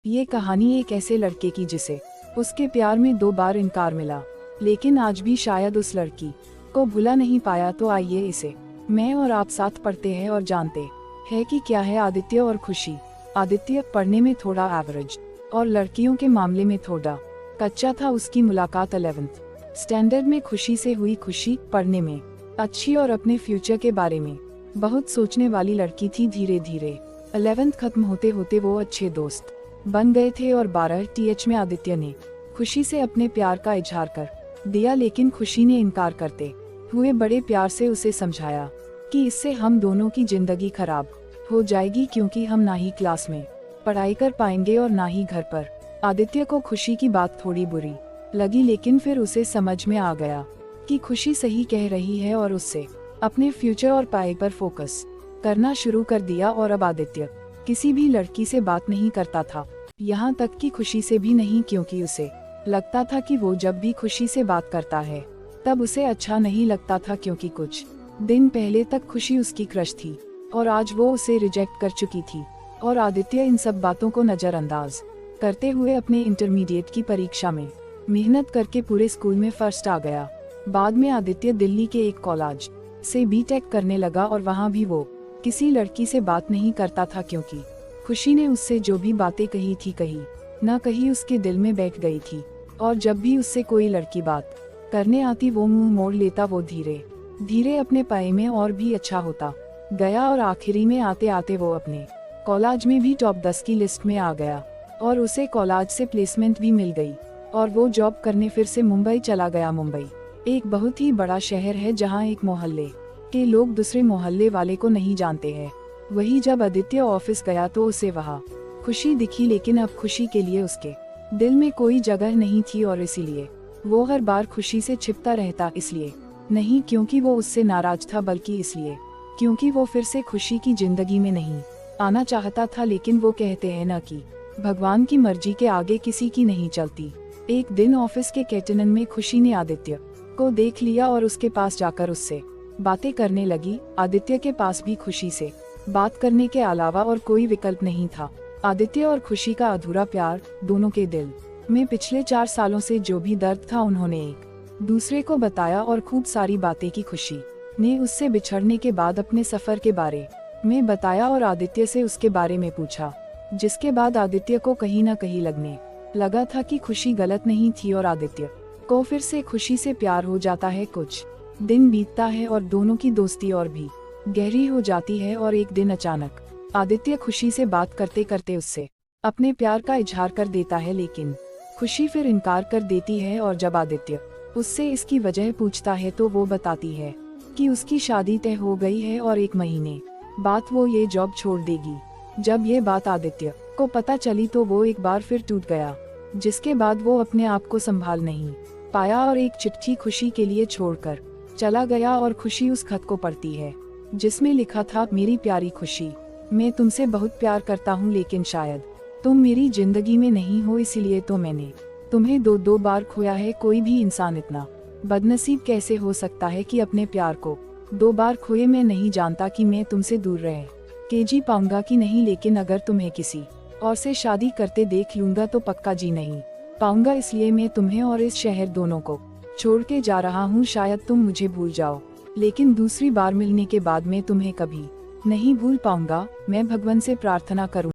ये कहानी एक ऐसे लड़के की जिसे उसके प्यार में 2 बार इनकार मिला, लेकिन आज भी शायद उस लड़की को भुला नहीं पाया। तो आइए इसे मैं और आप साथ पढ़ते हैं और जानते हैं कि क्या है आदित्य और खुशी। आदित्य पढ़ने में थोड़ा एवरेज और लड़कियों के मामले में थोड़ा कच्चा था। उसकी मुलाकात 11th स्टैंडर्ड में खुशी से हुई। खुशी पढ़ने में अच्छी और अपने फ्यूचर के बारे में बहुत सोचने वाली लड़की थी। धीरे धीरे 11th खत्म होते होते वो अच्छे दोस्त बन गए थे और 12 TH में आदित्य ने खुशी से अपने प्यार का इजहार कर दिया, लेकिन खुशी ने इनकार करते हुए बड़े प्यार से उसे समझाया कि इससे हम दोनों की जिंदगी खराब हो जाएगी, क्योंकि हम ना ही क्लास में पढ़ाई कर पाएंगे और ना ही घर पर। आदित्य को खुशी की बात थोड़ी बुरी लगी, लेकिन फिर उसे समझ में आ गया कि खुशी सही कह रही है और उससे अपने फ्यूचर और पढ़ाई पर फोकस करना शुरू कर दिया। और अब आदित्य किसी भी लड़की से बात नहीं करता था, यहाँ तक कि खुशी से भी नहीं, क्योंकि उसे लगता था कि वो जब भी खुशी से बात करता है तब उसे अच्छा नहीं लगता था, क्योंकि कुछ दिन पहले तक खुशी उसकी क्रश थी और आज वो उसे रिजेक्ट कर चुकी थी। और आदित्य इन सब बातों को नजरअंदाज करते हुए अपने इंटरमीडिएट की परीक्षा में मेहनत करके पूरे स्कूल में फर्स्ट आ गया। बाद में आदित्य दिल्ली के एक कॉलेज से BTech करने लगा और वहाँ भी वो किसी लड़की से बात नहीं करता था, क्योंकि खुशी ने उससे जो भी बातें कही थी कहीं न कहीं उसके दिल में बैठ गई थी। और जब भी उससे कोई लड़की बात करने आती वो मुंह मोड़ लेता। वो धीरे धीरे अपने पाए में और भी अच्छा होता गया और आखिरी में आते आते वो अपने कॉलेज में भी टॉप 10 की लिस्ट में आ गया और उसे कॉलेज से प्लेसमेंट भी मिल गई और वो जॉब करने फिर से मुंबई चला गया। मुंबई एक बहुत ही बड़ा शहर है जहाँ एक मोहल्ले के लोग दूसरे मोहल्ले वाले को नहीं जानते हैं। वही जब आदित्य ऑफिस गया तो उसे वहाँ खुशी दिखी, लेकिन अब खुशी के लिए उसके दिल में कोई जगह नहीं थी और इसीलिए वो हर बार खुशी से छिपता रहता। इसलिए नहीं क्योंकि वो उससे नाराज था, बल्कि इसलिए क्योंकि वो फिर से खुशी की जिंदगी में नहीं आना चाहता था। लेकिन वो कहते हैं ना कि भगवान की मर्जी के आगे किसी की नहीं चलती। एक दिन ऑफिस के कैंटीन में खुशी ने आदित्य को देख लिया और उसके पास जाकर उससे बातें करने लगी। आदित्य के पास भी खुशी से बात करने के अलावा और कोई विकल्प नहीं था। आदित्य और खुशी का अधूरा प्यार, दोनों के दिल में पिछले 4 सालों से जो भी दर्द था उन्होंने एक दूसरे को बताया और खूब सारी बातें की। खुशी ने उससे बिछड़ने के बाद अपने सफर के बारे में बताया और आदित्य से उसके बारे में पूछा, जिसके बाद आदित्य को कहीं न कहीं लगने लगा था कि खुशी गलत नहीं थी और आदित्य को फिर से खुशी से प्यार हो जाता है। कुछ दिन बीतता है और दोनों की दोस्ती और भी गहरी हो जाती है और एक दिन अचानक आदित्य खुशी से बात करते करते उससे अपने प्यार का इजहार कर देता है, लेकिन खुशी फिर इनकार कर देती है। और जब आदित्य उससे इसकी वजह पूछता है तो वो बताती है कि उसकी शादी तय हो गई है और 1 महीने बाद वो ये जॉब छोड़ देगी। जब ये बात आदित्य को पता चली तो वो एक बार फिर टूट गया, जिसके बाद वो अपने आप को संभाल नहीं पाया और एक चिट्ठी खुशी के लिए छोड़कर चला गया। और खुशी उस खत को पढ़ती है जिसमें लिखा था, मेरी प्यारी खुशी, मैं तुमसे बहुत प्यार करता हूँ, लेकिन शायद तुम मेरी जिंदगी में नहीं हो, इसीलिए तो मैंने तुम्हें 2 बार खोया है। कोई भी इंसान इतना बदनसीब कैसे हो सकता है कि अपने प्यार को 2 बार खोए। मैं नहीं जानता कि मैं तुमसे दूर रह के जी पाऊंगा कि नहीं, लेकिन अगर तुम्हें किसी और से शादी करते देख लूंगा तो पक्का जी नहीं पाऊंगा। इसलिए मैं तुम्हें और इस शहर दोनों को छोड़ के जा रहा हूँ। शायद तुम मुझे भूल जाओ, लेकिन दूसरी बार मिलने के बाद मैं तुम्हें कभी नहीं भूल पाऊंगा। मैं भगवान से प्रार्थना करूँ